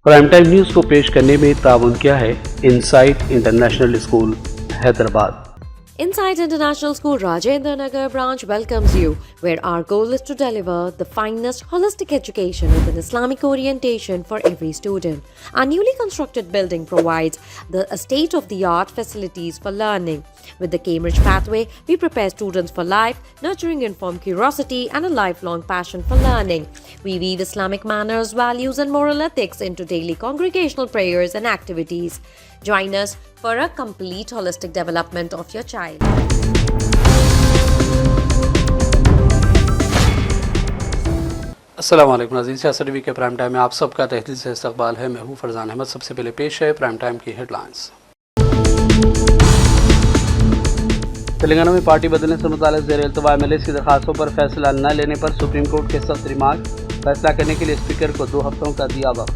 Prime time news को पेश करने में ताउन किया है insight international school Hyderabad. Insight International School Rajendra Nagar branch welcomes you, where our goal is to deliver the finest holistic education with an Islamic orientation for every student. Our newly constructed building provides the state-of-the-art facilities for learning. With the Cambridge pathway, we prepare students for life, nurturing informed curiosity and a lifelong passion for learning. We weave Islamic manners, values and moral ethics into daily congregational prayers and activities. Join us for a complete holistic development of your child. अस्सलाम वालेकुम नाज़रीन, सियासत TV के prime time में आप सबका तहे दिल से इस्तकबाल है। मैं हूँ फरजान अहमद। सबसे पहले पेश है प्राइम टाइम की हेडलाइंस। तेलंगाना में पार्टी बदलने से मुताल्लिक़ ज़ेर इल्तिवा MLAs की दरखास्तों पर फैसला न लेने पर सुप्रीम कोर्ट के सख्त रिमार्क। फैसला करने के लिए स्पीकर को 2 हफ्तों का दिया वक्त।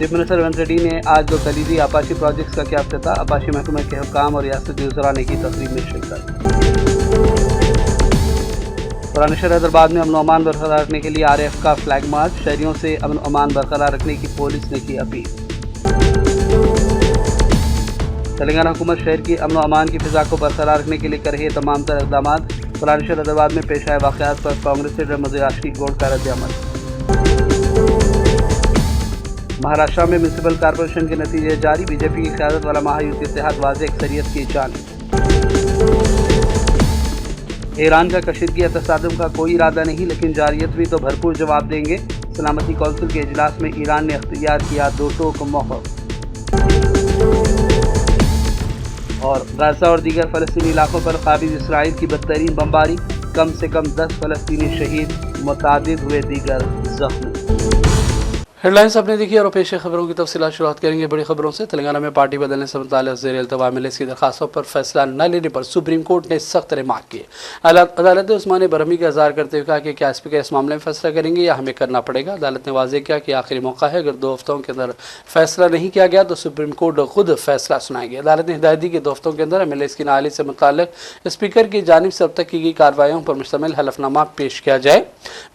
चीफ मिनिस्टर रेवंत रेड्डी ने आज 2 कलीदी अपाची प्रोजेक्ट्स का किया इफ्तिताह। अपाची महकमे के हुक्काम और रियासती वज़रा ने की तकरीब में शिरकत। पुराने शहर हैदराबाद में अमन अमान बरकरार रखने के लिए RAF का फ्लैग मार्च। शहरियों से अमन अमान बरकरार रखने की पुलिस ने की अपील। तेलंगाना हुकूमत शहर की अमन अमान की फिजा को बरकरार रखने के लिए कर रही है तमाम तर इक़दाम। पुराने शहर हैदराबाद में पेश आए वाक़यात पर कांग्रेस लीडर मज़ीर आशिक गौड़ का रद्द-ए-अमल। महाराष्ट्र में म्यूनसिपल कॉरपोरेशन के नतीजे जारी। बीजेपी की क़यादत वाला महायुति इत्तेहाद वाज़ेह अक्सरियत की जानिब। ईरान का कशीदगी या तसादुम का कोई इरादा नहीं, लेकिन जारियत भी तो भरपूर जवाब देंगे। सलामती कौंसिल के इजलास में ईरान ने अख्तियार किया 2 टोक मौक़िफ़। और गाज़ा और दीगर फ़लस्तीनी इलाकों पर क़ाबिज़ इसराइल की बदतरीन बमबारी। कम से कम 10 फ़लस्तीनी शहीद, मुतादिद हुए दीगर ज़ख्मी। हेडलाइंस आपने देखी और पेश खबरों की तफसीलात शुरुआत करेंगे बड़ी खबरों से। तेलंगाना में पार्टी बदलने से मुताल्लिक़ ज़ेर इल्तिवा MLAs की दरखास्तों पर फैसला न लेने पर सुप्रीम कोर्ट ने सख्त रिमार्क किए। अदालत ने उस्मान बरहमी का इज़हार करते हुए कहा कि क्या स्पीकर इस मामले में फैसला करेंगे या हमें करना पड़ेगा। अदालत ने वाज़ेह किया कि आखिरी मौका है, अगर 2 हफ्तों के अंदर फैसला नहीं किया गया तो सुप्रीम कोर्ट खुद फैसला सुनाएगी। अदालत ने हिदायत दी कि 2 हफ्तों के अंदर MLAs की नाअहली से मुताल्लिक़ स्पीकर की जानिब से अब तक की गई कार्रवाइयों पर मुश्तमिल हलफनामा पेश किया जाए।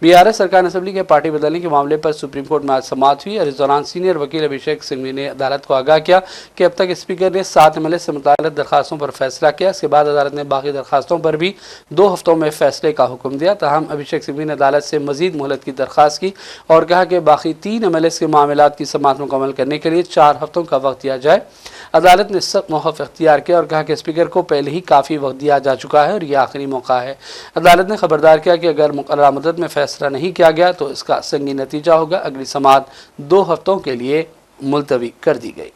BRS सरकार असम्बली के पार्टी बदलने के मामले पर सुप्रीम कोर्ट में आज समाअत हुई और इस दौरान सीनियर वकील अभिषेक सिंघवी ने अदालत को आगाह किया कि अब तक स्पीकर ने 7 MLAs से मुताल्लिक़ दरखास्तों पर फैसला किया। इसके बाद अदालत ने बाकी दरखास्तों पर भी 2 हफ्तों में फैसले का हुक्म दिया। ताहम अभिषेक सिंघवी ने अदालत से मजीद मोहलत की दरख्वास्त की और कहा कि बाकी 3 MLAs के मामलात की समाअत मुकम्मल करने के लिए 4 हफ्तों का वक्त दिया जाए। अदालत ने सख्त मौक़िफ़ इख्तियार किया और कहा कि स्पीकर को पहले ही काफ़ी वक्त दिया जा चुका है और यह आखिरी मौका है। अदालत ने खबरदार किया कि अगर मुकर्ररा मुद्दत में फैसला नहीं किया गया तो इसका संगीन नतीजा होगा। अगली समाअत 2 हफ्तों के लिए मुलतवी कर दी गई।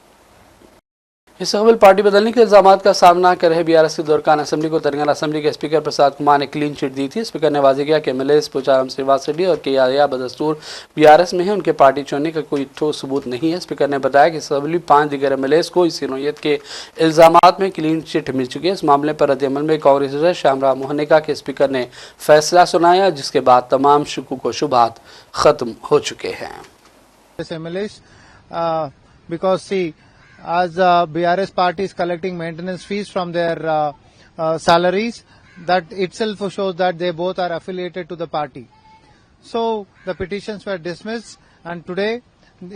इस कबल पार्टी बदलने के इल्ज़ाम का सामना कर रहे BRS के दरकान असम्बली को तेलंगाना असम्बली के स्पीकर प्रसाद कुमार ने क्लीन चिट दी थी। स्पीकर ने वाज़ेह किया कि MLAs पोचाराम श्रीनिवास रेड्डी और KRA बदस्तूर BRS में है, उनके पार्टी छोड़ने का कोई ठोस सबूत नहीं है। स्पीकर ने बताया कि असम्बली 5 दीगर MLAs को इसी नौयत के इल्ज़ामात में क्लीन चिट मिल चुकी है। इस मामले पर रद्द-ए-अमल में कांग्रेस सदर श्यामराव मोहन ने कहा कि स्पीकर ने फैसला सुनाया, जिसके बाद तमाम शुकूक व शुबहात ख़त्म हो चुके हैं। Because see, as BRS party is collecting maintenance fees from their salaries, that itself shows that they both are affiliated to the party. So the petitions were dismissed, and today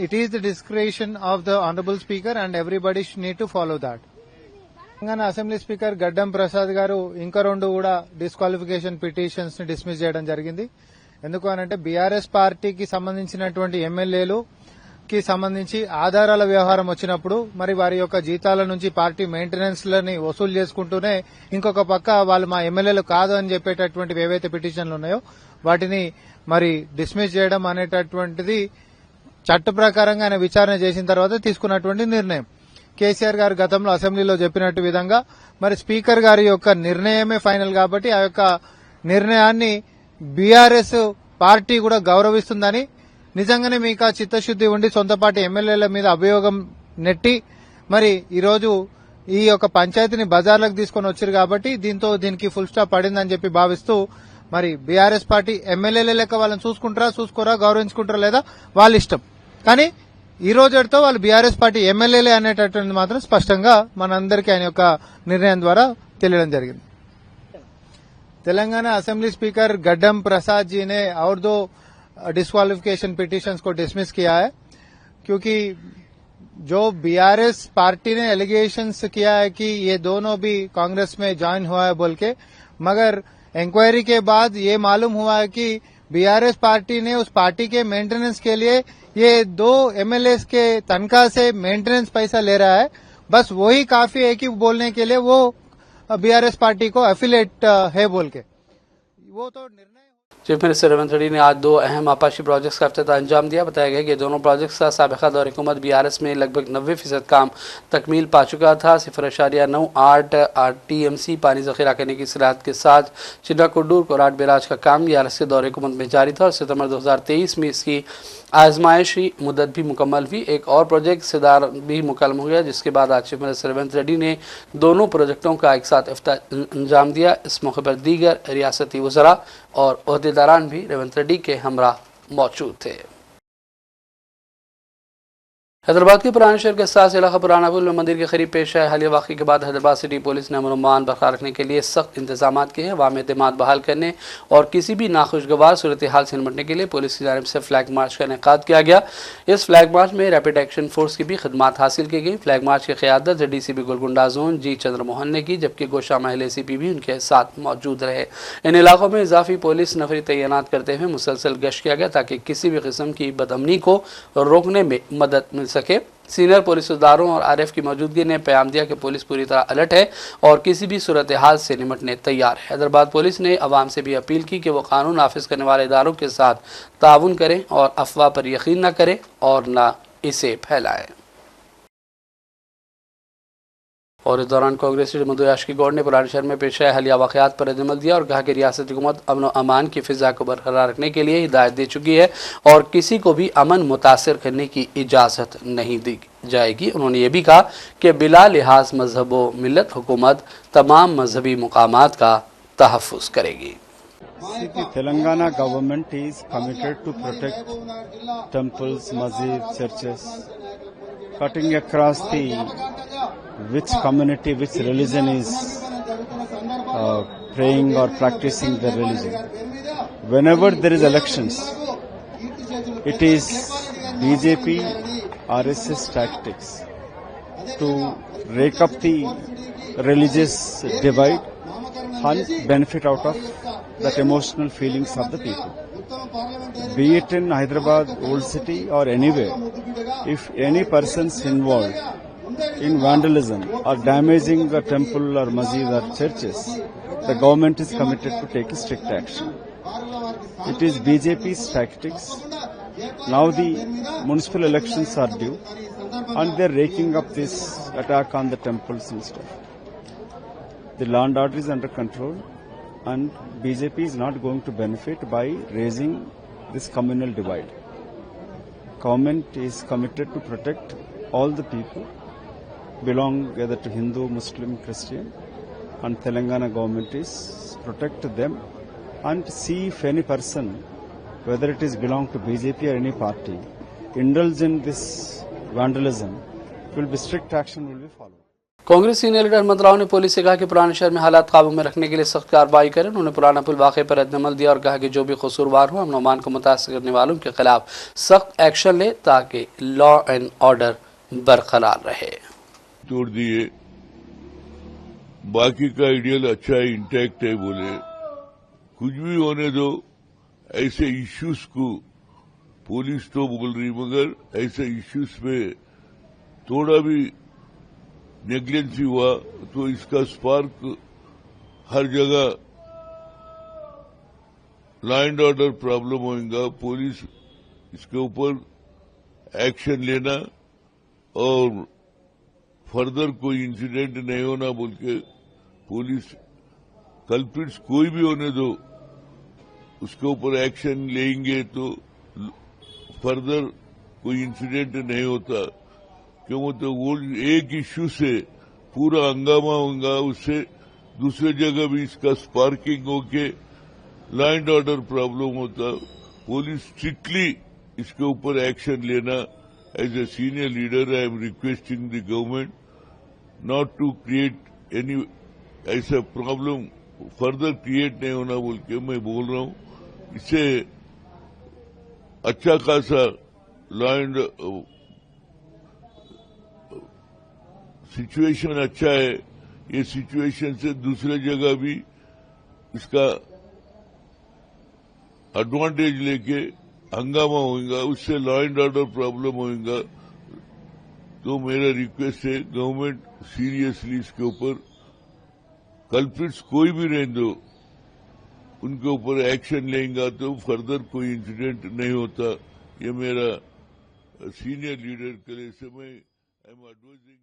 it is the discretion of the Honorable Speaker, and everybody need to follow that. Telangana assembly speaker గడ్డం ప్రసాద్ గారు ఇంకా 2 కూడా disqualification petitions ని dismiss చేయడం జరిగింది. ఎందుకు అనంటే BRS పార్టీకి సంబంధించినటువంటి ఎమ్మెల్యేలు కి సంబంధించి ఆధారాల వ్యవహారం వచ్చినప్పుడు మరి వారి యొక్క జీతాల నుంచి పార్టీ మెయింటెనెన్స్ లని వసూలు చేసుకుంటూనే ఇంకొక పక్క వాళ్ళు మా ఎమ్మెల్యేలు కాదు అని చెప్పేటటువంటి ఏవైతే పిటిషన్లు ఉన్నాయో వాటిని మరి డిస్మిస్ చేయడం అనేటటువంటిది చట్ట ప్రకారంగా ఆయన విచారణ చేసిన తర్వాత తీసుకున్నటువంటి నిర్ణయం. కేసీఆర్ గారు గతంలో అసెంబ్లీలో చెప్పినట్టు విధంగా మరి స్పీకర్ గారి యొక్క నిర్ణయమే ఫైనల్ కాబట్టి ఆ యొక్క నిర్ణయాన్ని బీఆర్ఎస్ పార్టీ కూడా గౌరవిస్తుందని, నిజంగానే మీకు ఆ చిత్తశుద్ది ఉండి సొంతపాటి ఎమ్మెల్యేల మీద అభియోగం నెట్టి మరి ఈరోజు ఈ యొక్క పంచాయతీని బజార్లకు తీసుకొని వచ్చారు కాబట్టి దీనికి ఫుల్ స్టాప్ పడిందని చెప్పి భావిస్తూ మరి బీఆర్ఎస్ పార్టీ ఎమ్మెల్యేల లెక్క వాళ్ళని చూసుకోరా గౌరవించుకుంటారా లేదా వాళ్ళ ఇష్టం. కానీ ఈ రోజుతో వాళ్ళు బీఆర్ఎస్ పార్టీ ఎమ్మెల్యేలే అనేటటువంటి మాత్రం స్పష్టంగా మనందరికీ ఆయన యొక్క నిర్ణయం ద్వారా తెలియడం జరిగింది. तेलंगाना असेंबली स्पीकर गड्डम प्रसाद जी ने और 2 डिस्क्वालिफिकेशन पिटिशंस को डिसमिस किया है, क्योंकि जो बीआरएस पार्टी ने एलिगेशंस किया है कि ये दोनों भी कांग्रेस में ज्वाइन हुआ है बोल के, मगर इंक्वायरी के बाद ये मालूम हुआ है कि बीआरएस पार्टी ने उस पार्टी के मेंटेनेंस के लिए ये 2 एमएलएस के तनख्वाह से मेंटेनेंस पैसा ले रहा है। बस वही काफी है कि बोलने के लिए वो बीआरएस पार्टी को एफिलिएट है बोल के, वो तो निर्णय। चीफ मिनिस्टर रेवंत रेड्डी ने आज 2 अहम आपाशी प्रोजेक्ट्स का इफ्तिताह अंजाम दिया। बताया गया कि दोनों प्रोजेक्ट्स का साबिक़ा दौर हुकूमत बीआरएस में लगभग 90% काम तकमील पा चुका था। 0.98 आरटीएमसी पानी ज़ख़ीरा करने की सलाहियत के साथ चिन्नाकुडूर कोराट बैराज का काम बीआरएस के दौर हुकूमत में जारी था और सितंबर 2023 में इसकी आजमाइशी मुद्दत भी मुकम्मल हुई। एक और प्रोजेक्ट सिदार भी मुकम्मल हो गया, जिसके बाद आज चीफ मिनिस्टर रेवंत रेड्डी ने दोनों प्रोजेक्टों का एक साथ इफ्तिताह अंजाम दिया। इस मौके पर दीगर रियासती वज़रा और ओहदेदारान भी रेवंत रेड्डी के हमरा मौजूद थे। हैदराबाद के पुराने शहर के साथ इलाका पुराना पुल में मंदिर के करीब पेश आए हालिया वाक़े के बाद हैदराबाद सिटी पुलिस ने अमन और अमान बरकरार रखने के लिए सख्त इंतजाम किए हैं। अवाम एतमाद बहाल करने और किसी भी नाखुशगवार सूरत हाल से निपटने के लिए पुलिस की जानिब से फ्लैग मार्च का इनेकाद किया गया। इस फ्लैग मार्च में रैपिड एक्शन फोर्स की भी खिदमात हासिल की गई। फ्लैग मार्च की क़यादत डीसीपी गोलकुंडा जोन जी चंद्रमोहन ने की, जबकि गोशा महल एसीपी भी उनके साथ मौजूद रहे। इन इलाकों में इजाफी पुलिस नफरी तैनात करते हुए मुसलसल गश्त किया गया ताकि किसी भी किस्म की बदअमनी को रोकने में मदद मिल सके। सीनियर पुलिस इदारों और आरएफ की मौजूदगी ने प्याम दिया कि पुलिस पूरी तरह अलर्ट है और किसी भी सूरत हाल से निपटने तैयार है। हैदराबाद पुलिस ने अवाम से भी अपील की कि वो कानून नाफिज करने वाले इदारों के साथ ताउन करें और अफवाह पर यकीन न करें और न इसे फैलाएं। और इस दौरान कांग्रेस मधु याशिकी गौड़ ने पुराने शहर में पेश आए हालिया वाक़यात पर रद्द-ए-अमल दिया और कहा कि रियासती हुकूमत अमन व अमान की फ़िज़ा को बरकरार रखने के लिए हिदायत दे चुकी है और किसी को भी अमन मुतासिर करने की इजाज़त नहीं दी जाएगी। उन्होंने ये भी कहा कि बिला लिहाज मजहब व मिल्लत हुकूमत तमाम मजहबी मुकामात का तहफ़्फ़ुज़ करेगी। The Telangana government is committed to protect temples, masjid, churches, cutting across which community, which religion is praying or practicing their religion. Whenever there is elections, it is BJP, RSS tactics to rake up the religious divide and benefit out of that emotional feelings of the people. Be it in Hyderabad, Old City or anywhere, if any persons involved in vandalism or damaging a temple or masjid or churches, the government is committed to take strict action. It is BJP's tactics. Now the municipal elections are due and they are raking up this attack on the temples and stuff. The law and order is under control and BJP is not going to benefit by raising this communal divide. Government is committed to protect all the people, belong either to Hindu, Muslim, Christian, and Telangana government is protect them and see if any person, whether it is belong to BJP or any party, indulge in this vandalism, will be strict action will be followed. Congress senior leader Ahmed Rao ने police से कहा कि पुराने शहर में हालात काबू में रखने के लिए सख्त कार्रवाई करें। उन्होंने पुराना पुल वाक़े पर रद्द-ए-अमल दिया और कहा कि जो भी कसूरवार हो अमन अमान को मुतासिर करने वालों के खिलाफ सख्त एक्शन ले ताकि लॉ एंड ऑर्डर बरकरार रहे। तोड़ दिए, बाकी का आइडियल अच्छा है, इंटैक्ट है, बोले कुछ भी होने दो। ऐसे इश्यूज को पुलिस तो बोल रही, मगर ऐसे इश्यूज पे थोड़ा भी नेग्लेंसी हुआ तो इसका स्पार्क हर जगह लॉ एंड ऑर्डर प्रॉब्लम होगा। पुलिस इसके ऊपर एक्शन लेना और फर्दर कोई इंसिडेंट नहीं होना बोल के पुलिस कल्प्रिट्स कोई भी होने दो उसके ऊपर एक्शन लेंगे तो फर्दर कोई इंसिडेंट नहीं होता। क्यों तो वो एक इश्यू से पूरा हंगामा होगा, उससे दूसरे जगह भी इसका स्पार्किंग होके लॉ एंड ऑर्डर प्रॉब्लम होता। पुलिस स्ट्रिक्टली इसके ऊपर एक्शन लेना। As a senior leader I am requesting the government not to create any ऐसा प्रॉब्लम फर्दर क्रिएट नहीं होना बोल के मैं बोल रहा हूं। इससे अच्छा खासा लॉ एंड सिचुएशन अच्छा है। ये सिचुएशन से दूसरे जगह भी इसका एडवांटेज लेके हंगामा होगा, उससे लॉ एंड ऑर्डर प्रॉब्लम होगा। तो मेरा रिक्वेस्ट है गवर्नमेंट सीरियसली इसके ऊपर कल्प्रिट्स कोई भी रहने दो, उनके ऊपर एक्शन लेगा तो फर्दर कोई इंसिडेंट नहीं होता। ये मेरा सीनियर लीडर करे समय आई एम एडवाइजिंग।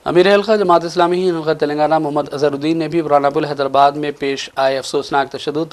अमीर हल्का जमात इस्लामी हल्का तेलंगाना मोहम्मद अजहरुद्दीन ने भी पुरानापुल हैदराबाद में पेश आए अफसोसनाक तशद्दुद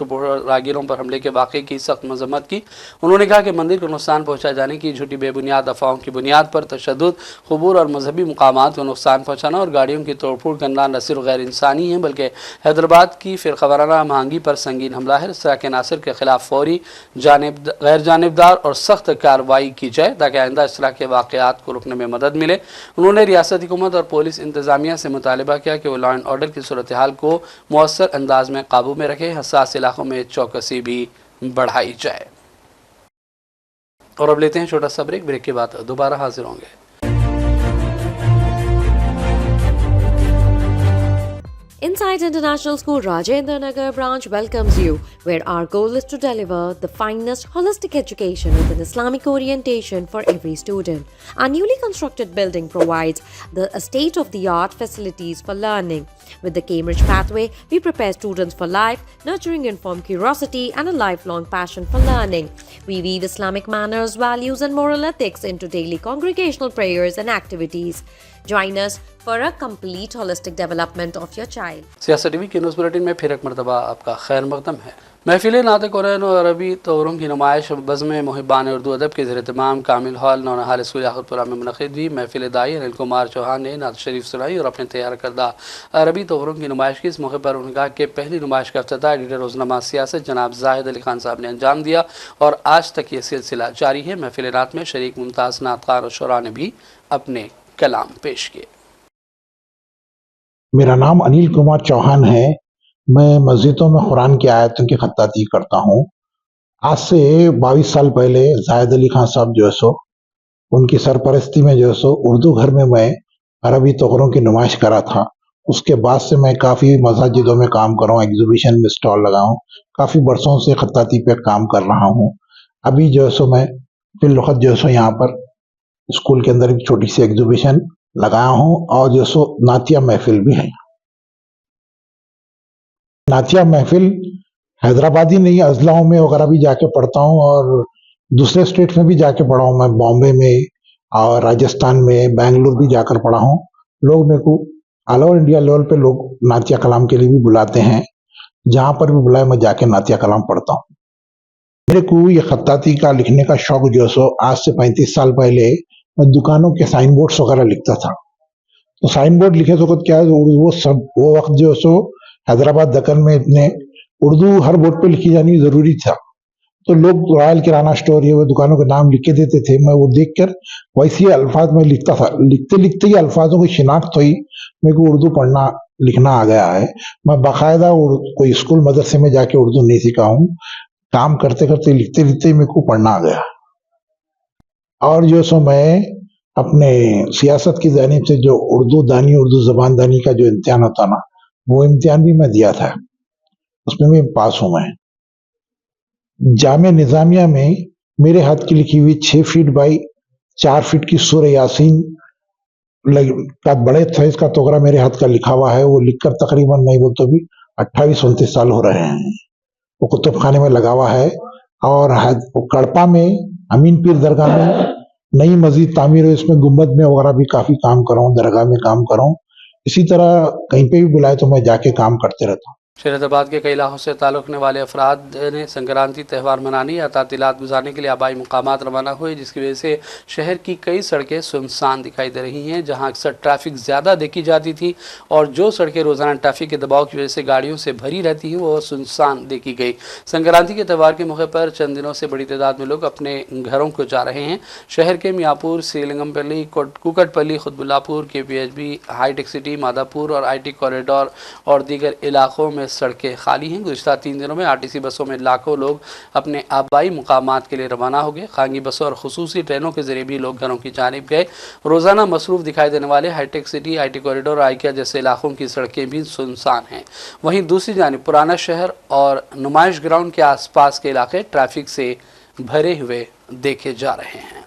रागीरों पर हमले के वाक़े की सख्त मजम्मत की। उन्होंने कहा कि मंदिर को नुकसान पहुँचाए जाने की झूठी बेबुनियाद अफवाहों की बुनियाद पर तशद्दुद, क़ुबूर और मजहबी मकामात को नुकसान पहुँचाना और गाड़ियों की तोड़फोड़ करना न सिर्फ गैर इंसानी है बल्कि हैदराबाद की फ़िरक़ावाराना महंगी पर संगीन हमला है। इस तरह के नासिर के खिलाफ फौरी गैर जानिबदार और सख्त कार्रवाई की जाए ताकि आइंदा इस तरह के वाक़यात को रुकने में मदद मिले। उन्होंने रियासती हुकूमत और पुलिस इंतजामिया से मुतालबा किया कि वो लॉ एंड ऑर्डर की सूरत हाल को मौसर अंदाज में काबू में रखे, हसास इलाकों में चौकसी भी बढ़ाई जाए। और अब लेते हैं छोटा सा ब्रेक के बाद दोबारा हाजिर होंगे। Inside International School Rajendra Nagar branch welcomes you, where our goal is to deliver the finest holistic education with an Islamic orientation for every student. Our newly constructed building provides the state-of-the-art facilities for learning. With the Cambridge pathway, we prepare students for life, nurturing informed curiosity and a lifelong passion for learning. We weave Islamic manners, values and moral ethics into daily congregational prayers and activities. Join us for a complete holistic development of your child. सियासत TV के news bulletin में फिर एक मरतबा आपका खैर मकदम है। महफिल नात कुरान और अरबी तौरों की नुमाइश बज़्म मुहिबान उर्दू अदब के ज़ेर तमाम कामिल हॉल नौनहाल स्कूल याक़ूतपुरा में मुनक़िद हुई। महफिल दाई अनिल कुमार चौहान ने नात शरीफ सुनाई और अपने तैयार करदा अरबी तौरों की नुमाइश की। इस मौके पर उन्होंने कहा कि पहली नुमाइश का इफ्तिताह एडिटर रोज़नामा सियासत जनाब जाहिद अली खान साहब ने अंजाम दिया और आज तक ये सिलसिला जारी है। महफिल नात में शरीक मुमताज़ नातकार और शुरा ने भी अपने कलाम पेश किए। मेरा नाम अनिल कुमार चौहान है। मैं मस्जिदों में कुरान की आयतों की खत्ताती करता हूँ। आज से 22 साल पहले जाहिद अली खान साहब जो है सो उनकी सरपरस्ती में जो है सो उर्दू घर में मैं अरबी तोहरों की नुमाइश करा था। उसके बाद से मैं काफ़ी मसाजिदों में काम कर रहा हूँ, एग्जीबिशन में स्टॉल लगाऊँ, काफ़ी बरसों से खत्ताती पे काम कर रहा हूँ। अभी जो है सो मैं फिलवक्त जो है सो यहाँ पर स्कूल के अंदर एक छोटी सी एग्जीबिशन लगाया हूँ और जो सो नातिया महफिल भी है। नातिया महफिल हैदराबाद ही नहीं, अजलाओं में वगैरह भी जाके पढ़ता हूँ और दूसरे स्टेट में भी जाके पढ़ा हूँ। मैं बॉम्बे में और राजस्थान में, बेंगलुरु भी जाकर पढ़ा हूँ। लोग मेरे को ऑल ओवर इंडिया लेवल पे लोग नातिया कलाम के लिए भी बुलाते हैं। जहां पर भी बुलाए मैं जाके नातिया कलाम पढ़ता हूँ। मेरे को ये खत्ताती का लिखने का शौक जो सो आज से 35 साल पहले मैं दुकानों के साइन बोर्ड्स वगैरह लिखता था। तो साइन बोर्ड लिखे तो क्या है, वो वक्त जो सो हैदराबाद दक्कन में इतने उर्दू हर बोर्ड पे लिखी जानी जरूरी था। तो लोग रॉयल किराना स्टोर ये वो दुकानों के नाम लिख के देते थे। मैं वो देखकर वैसे अल्फाज में लिखता था। लिखते लिखते ही अल्फाजों की शिनाख्त हुई, मेरे को उर्दू पढ़ना लिखना आ गया है। मैं बाकायदा कोई स्कूल मदरसे में जाके उर्दू नहीं सीखा हूँ। काम करते करते लिखते लिखते मेरे को पढ़ना आ गया। और जो सो मैं अपने सियासत की जानिब से जो उर्दू दानी, उर्दू जबान दानी का जो इम्तिहान होता ना, वो इम्तिहान भी मैं दिया था, उसमें भी पास हूं मैं। जामे निजामिया में मेरे हाथ की लिखी हुई 6 फीट बाई 4 फीट की सूरह यासीन का बड़े साइज का तोकरा मेरे हाथ का लिखा हुआ है। वो लिखकर तकरीबन नहीं बोलते भी 28-29 साल हो रहे हैं। वो कुतुब खाने में लगा हुआ है। और कड़पा में अमीन पीर दरगाह में नई मस्जिद तामीर है, इसमें गुम्बद में वगैरह भी काफी काम कर रहा हूँ, दरगाह में काम कर रहा हूँ। इसी तरह कहीं पे भी बुलाए तो मैं जाके काम करते रहता हूँ। शरीयताबाद के कई इलाकों से ताल्लुक़ रखने वाले अफराद ने संक्रांति त्यौहार मनाने या तातीलात गुजारने के लिए आबाई मुकामात रवाना हुए, जिसकी वजह से शहर की कई सड़कें सुनसान दिखाई दे रही हैं। जहां अक्सर ट्रैफिक ज़्यादा देखी जाती थी और जो सड़कें रोज़ाना ट्रैफिक के दबाव की वजह से गाड़ियों से भरी रहती हैं वो सुनसान देखी गई। संक्रांति के त्यौहार के मौके पर चंद दिनों से बड़ी तादाद में लोग अपने घरों को जा रहे हैं। शहर के Miyapur, Serilingampally, Kukatpally, Qutbullapur, KPHB, hi-tech city, Madhapur और IT कॉरिडोर और दीगर इलाकों में में सड़कें खाली हैं। गुज़िश्ता 3 दिनों में आरटीसी बसों में लाखों लोग अपने आबाई मुकामात के लिए रवाना हो गए। खानगी बसों और खुसूसी ट्रेनों के जरिए भी लोग घरों की जानिब गए। रोज़ाना मसरूफ़ दिखाई देने वाले हाईटेक सिटी, आईटी कॉरिडोर, आइकिया जैसे इलाकों की सड़कें भी सुनसान हैं। वहीं दूसरी जानिब पुराना शहर और नुमाइश ग्राउंड के आसपास के इलाके ट्रैफिक से भरे हुए देखे जा रहे हैं।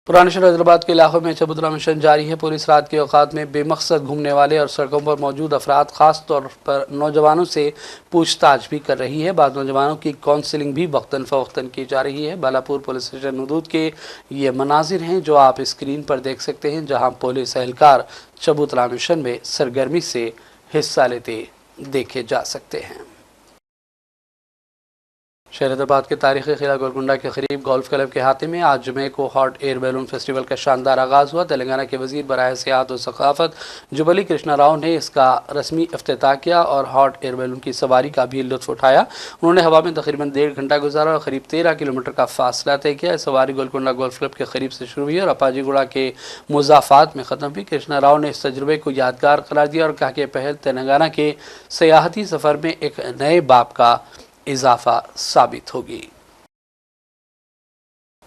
पुराने शहर हैदराबाद के इलाकों में चबूतरा मिशन जारी है। पुलिस रात के औकात में बेमकसद घूमने वाले और सड़कों पर मौजूद अफराद खास तौर पर नौजवानों से पूछताछ भी कर रही है। बाद नौजवानों की काउंसलिंग भी वक्तन फ़वक्तन की जा रही है। बालापुर पुलिस स्टेशन हदूद के ये मनाजिर हैं जो आप स्क्रीन पर देख सकते हैं, जहां पुलिस एहलकार चबूतरा मिशन में सरगर्मी से हिस्सा लेते देखे जा सकते हैं। शहर हैदराबाद के तारीखी किला गोलकुंडा के करीब गोल्फ क्लब के अहाते में आज जुमे को हॉट एयर बैलून फेस्टिवल का शानदार आगाज़ हुआ। तेलंगाना के वज़ीर बराए सियाहत और सकाफ़त जुबली कृष्णा राव ने इसका रस्मी इफ्तिताह किया और हॉट एयर बैलून की सवारी का भी लुत्फ़ उठाया। उन्होंने हवा में तकरीबन 1.5 घंटा गुजारा और करीब 13 किलोमीटर का फासला तय किया। सवारी गोलकुंडा गोल्फ क्लब के करीब से शुरू हुई और अपाजीगुड़ा के मुज़ाफ़ात में ख़त्म हुई। कृष्णा राव ने इस तजुर्बे को यादगार करार दिया और कहा कि पहल तेलंगाना के सियाहती सफ़र में एक नए बाब का इजाफा साबित होगी।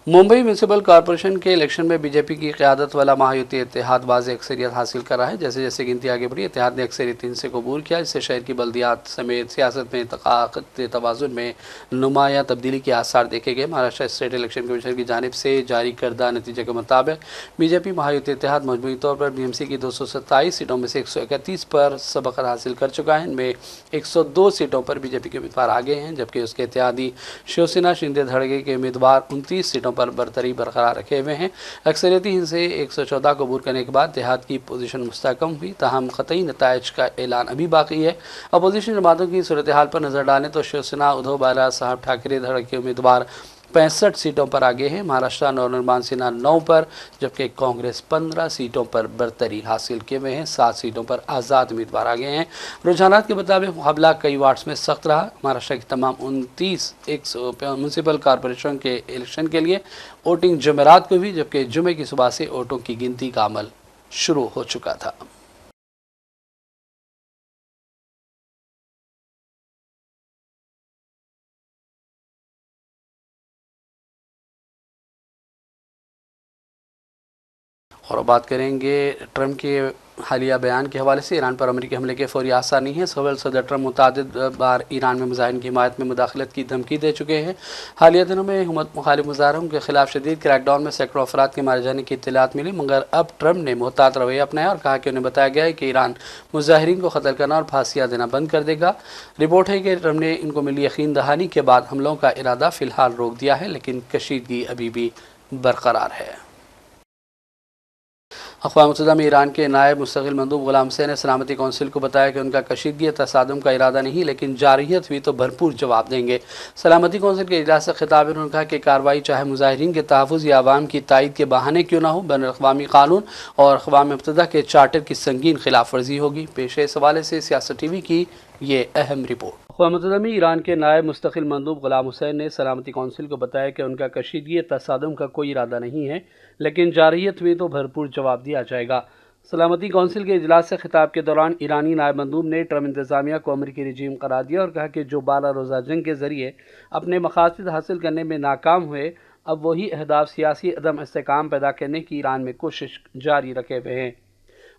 मुंबई म्यूनसिपल कॉरपोरेशन के इलेक्शन में बीजेपी की क़यादत वाला महायुति इत्तेहाद वाज़ेह अक्सरियत हासिल कर रहा है। जैसे जैसे गिनती आगे बढ़ी, इत्तेहाद ने अक्सरियत 3 से कबूल किया। इससे शहर की बल्दियात समेत सियासत में ताकत तवाज़ुन में नुमाया तब्दीली के आसार देखे गए। महाराष्ट्र स्टेट इलेक्शन कमीशन की जानिब से जारी करदा नतीजे के मुताबिक बीजेपी महायुति इत्तेहाद मजमूई तौर पर बीएमसी की 227 सीटों में से 131 पर सबकत हासिल कर चुका है। इनमें 102 सीटों पर बीजेपी के उम्मीदवार आगे हैं, जबकि उसके इत्तेहादी शिवसेना शिंदे धड़के के उम्मीदवार 29 सीटों पर बरतरी बरकरार रखे हुए हैं। अक्सरियती हिंद से 114 को अबूर करने के बाद इत्तेहाद की पोजीशन मुस्तहकम हुई, ताहम क़तई नताइज का ऐलान अभी बाकी है। अपोजिशन जमातों की सूरत हाल पर नजर डालें तो शिवसेना उद्धव बाला साहब ठाकरे धड़ के उम्मीदवार 65 सीटों पर आगे हैं। महाराष्ट्र नवनिर्माण सेना 9 पर, जबकि कांग्रेस 15 सीटों पर बरतरी हासिल किए हुए हैं। 7 सीटों पर आज़ाद उम्मीदवार आगे हैं। रुझानात के मुताबिक मुकाबला कई वार्ड्स में सख्त रहा। महाराष्ट्र की तमाम 29 म्यूनसिपल कॉरपोरेशन के इलेक्शन के लिए वोटिंग जुमेरात को हुई, जबकि जुमे की सुबह से वोटों की गिनती का अमल शुरू हो चुका था। और बात करेंगे ट्रंप के हालिया बयान के हवाले से। ईरान पर अमेरिकी हमले के फौरी आसार नहीं है। सदर ट्रंप मुतादिद बार ईरान में मुजाहिरीन की हिमायत में मुदाखलत की धमकी दे चुके हैं। हालिया दिनों में हुकूमत मुखालिफ मुजाहिरों के खिलाफ शदीद क्रैकडाउन में सैकड़ों अफराद के मारे जाने की इत्तलात मिली, मगर अब ट्रंप ने मुहतात रवैया अपनाया और कहा कि उन्हें बताया गया है कि ईरान मुजाहिरीन को कत्ल करना और फांसियाँ देना बंद कर देगा। रिपोर्ट है कि ट्रंप ने इनको मिली यकीन दहानी के बाद हमलों का इरादा फ़िलहाल रोक दिया है, लेकिन कशीदगी अभी भी बरकरार है। अक़वाम मुत्तहिदा में ईरान के नायब मुस्तकिल मंदूब गुलाम हुसैन ने सलामती कौंसिल को बताया कि उनका कशीदगी तसादुम का इरादा नहीं, लेकिन जारहियत हुई तो भरपूर जवाब देंगे। सलामती कौंसिल के इजलास से खिताब में उन्होंने कहा कि कार्रवाई चाहे मुजाहिरीन के तहफ़्फ़ुज़ या अवाम की तायद के बहाने क्यों ना हो, बैनुल अक़वामी क़ानून और अक़वाम मुत्तहिदा के चार्टर की संगीन खिलाफ वर्जी होगी। पेश है इस हवाले से सियासत टीवी की ये अहम रिपोर्ट। अक़वाम मुत्तहिदा में ईरान के नायब मुस्तकिल मंदूब गुलाम हुसैन ने सलामती कौंसिल को बताया कि उनका कशीदगी तसादुम का कोई इरादा नहीं है, लेकिन जारहियत हुई तो भरपूर जवाब दिया जाएगा। सलामती कौंसिल के इजलास से खिताब के दौरान ईरानी नायब मंदूब ने ट्रंप इंतज़ामिया को अमरीकी रजीम करार दिया और कहा कि जो 12 रोज़ा जंग के ज़रिए अपने मकासद हासिल करने में नाकाम हुए, अब वही अहदाफ सियासी अदम इस्तेकाम पैदा करने की ईरान में कोशिश जारी रखे हुए हैं।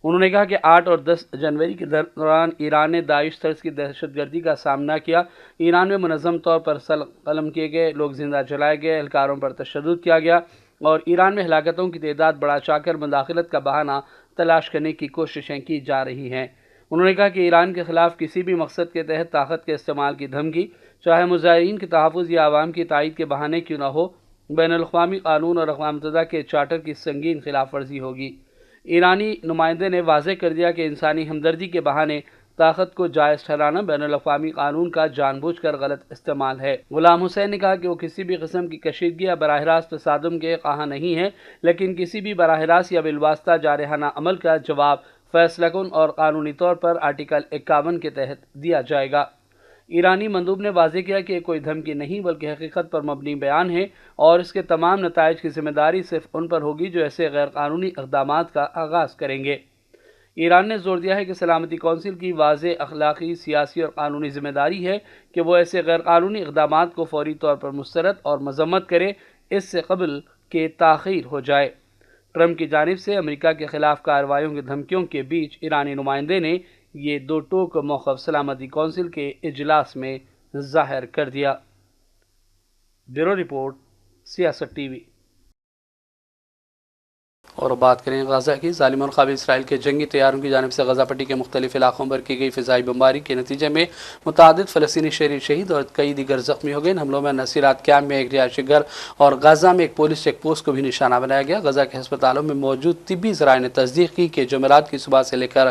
उन्होंने कहा कि 8 और 10 जनवरी के दौरान ईरान ने दाइश तर्ज की दहशतगर्दी का सामना किया। ईरान में मुनज़्ज़म तौर पर कलम किए गए, लोग जिंदा जलाए गए, एहलकारों पर तशद्दुद किया गया और ईरान में हलाकतों की तादाद बढ़ा चाकर मुदाखलत का बहाना तलाश करने की कोशिशें की जा रही हैं। उन्होंने कहा कि ईरान के ख़िलाफ़ किसी भी मकसद के तहत ताकत के इस्तेमाल की धमकी, चाहे मुजाहिरीन के तहफ़्फ़ुज़ या आवाम की तायद के बहाने क्यों न हो, बैनुल अक़वामी क़ानून और अक़वाम मुत्तहिदा के चार्टर की संगीन खिलाफ वर्जी होगी। ईरानी नुमाइंदे ने वाज़ेह कर दिया कि इंसानी हमदर्दी के बहाने ताकत को जायज़ ठहराना बैनुल अक़वामी क़ानून का जानबूझकर गलत इस्तेमाल है। गुलाम हुसैन ने कहा कि वो किसी भी किस्म की कशीदगी या बराह रास्त तसादुम के ख़्वाह नहीं है, लेकिन किसी भी बराह रास्त या बिलवास्ता जारहाना अमल का जवाब फैसलाकुन और क़ानूनी तौर पर आर्टिकल 51 के तहत दिया जाएगा। ईरानी मंदूब ने वाज़ेह किया कि कोई धमकी नहीं बल्कि हकीकत पर मबनी बयान है और इसके तमाम नताइज की जिम्मेदारी सिर्फ उन पर होगी जो ऐसे गैर कानूनी इक़दामात का आगाज़ करेंगे। ایران نے زور دیا ہے کہ سلامتی کونسل کی واضح اخلاقی، سیاسی اور قانونی ذمہ داری ہے کہ وہ ایسے غیر قانونی اقدامات کو فوری طور پر مسترد اور مذمت کرے، اس سے قبل کہ تاخیر ہو جائے۔ ٹرمپ کی جانب سے امریکہ کے خلاف کارروائیوں کی دھمکیوں کے بیچ ایرانی نمائندے نے یہ دو ٹوک موقف سلامتی کونسل کے اجلاس میں ظاہر کر دیا۔ بیورو رپورٹ، سیاست ٹی وی۔ اور بات کریں غزہ کی، ظالم اور قابل اسرائیل کے جنگی طیاروں کی جانب سے غزہ پٹی کے مختلف علاقوں پر کی گئی فضائی بمباری کے نتیجے میں متعدد فلسطینی شہری شہید اور کئی دیگر زخمی ہو گئے۔ ان حملوں میں نصیرات کیمپ میں ایک رہائشی گھر اور غزہ میں ایک پولیس چیک پوسٹ کو بھی نشانہ بنایا گیا۔ غزہ کے ہسپتالوں میں موجود طبی ذرائع نے تصدیق کی کہ جمعرات کی صبح سے لے کر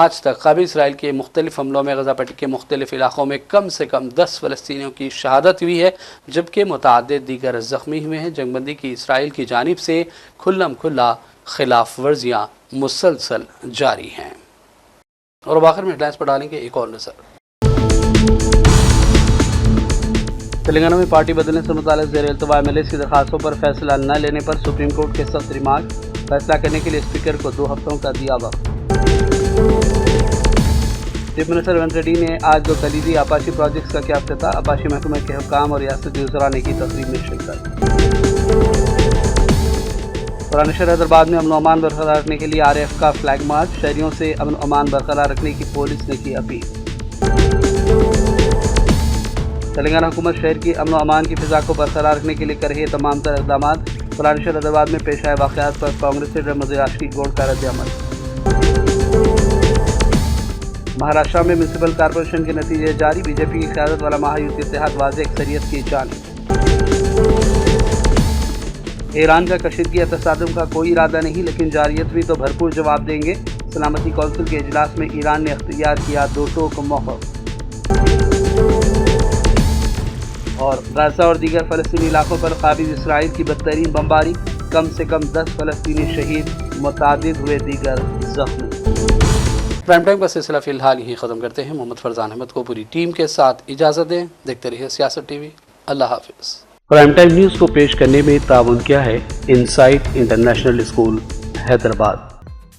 آج تک قابل اسرائیل کے مختلف حملوں میں غزہ پٹی کے مختلف علاقوں میں کم سے کم 10 فلسطینیوں کی شہادت ہوئی ہے، جبکہ متعدد دیگر زخمی ہوئے ہیں۔ جنگ بندی کی اسرائیل کی جانب سے کھلم کھلا خلاف ورزیاں مسلسل جاری ہیں۔ اور آخر میں ہیڈلائنز پر ڈالیں گے ایک اور نظر۔ تلنگانہ میں پارٹی بدلنے سے متعلق زیر التواء ایم ایل اے کی درخواستوں پر فیصلہ نہ لینے پر سپریم کورٹ کے سخت ریمارک، فیصلہ کرنے کے لیے اسپیکر کو 2 ہفتوں کا دیا وقت۔ چیف منسٹر ریونت ریڈی نے آج 2 کلیدی آپاشی پروجیکٹس کا کیا افتتاح، آپاشی محکمہ کے حکام اور ریاستی وزراء نے کی تقریب میں شرکت۔ پرانے شہر حیدرآباد میں امن و امان برقرار رکھنے کے لیے RAF کا فلیگ مارچ، شہریوں سے امن و امان برقرار رکھنے کی پولیس نے کی اپیل۔ تلنگانہ حکومت شہر کی امن و امان کی فضا کو برقرار رکھنے کے لیے کر رہی ہے تمام تر اقدامات، پرانے شہر حیدرآباد میں پیش آئے واقعات پر کانگریس لیڈر مزید آشیش گوڑ کا رد عمل۔ مہاراشٹر میں میونسپل کارپوریشن کے نتیجے جاری، بی جے پی کی قیادت والا مہایوتی اتحاد واضح اکثریت کی جانب۔ ایران کا کشیدگی تصادم کا کوئی ارادہ نہیں، لیکن جارحیت بھی تو بھرپور جواب دیں گے۔ سلامتی کونسل کے اجلاس میں ایران نے اختیار کیا 2 ٹوک موقف۔ اور غزہ اور دیگر فلسطینی علاقوں پر قابض اسرائیل کی بدترین بمباری، کم سے کم 10 فلسطینی شہید، متعدد ہوئے دیگر زخمی۔ پرائم ٹائم کا سلسلہ فی الحال یہیں ختم کرتے ہیں۔ محمد فرزان احمد کو پوری ٹیم کے ساتھ اجازت دیں۔ دیکھتے رہیے سیاست ٹی وی۔ اللہ حافظ۔ پرائم ٹائم نیوز کو پیش کرنے میں تعاون کیا ہے insight international school Hyderabad.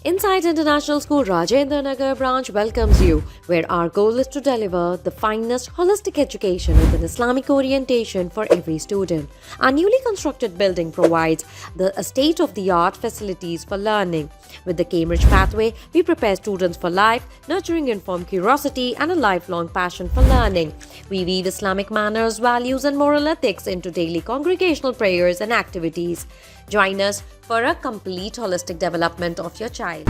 Insight International School Rajendra Nagar branch welcomes you, where our goal is to deliver the finest holistic education with an Islamic orientation for every student. Our newly constructed building provides the state-of-the-art facilities for learning. With the Cambridge pathway, we prepare students for life, nurturing informed curiosity and a lifelong passion for learning. We weave Islamic manners, values, and moral ethics into daily congregational prayers and activities. Join us for a complete holistic development of your child.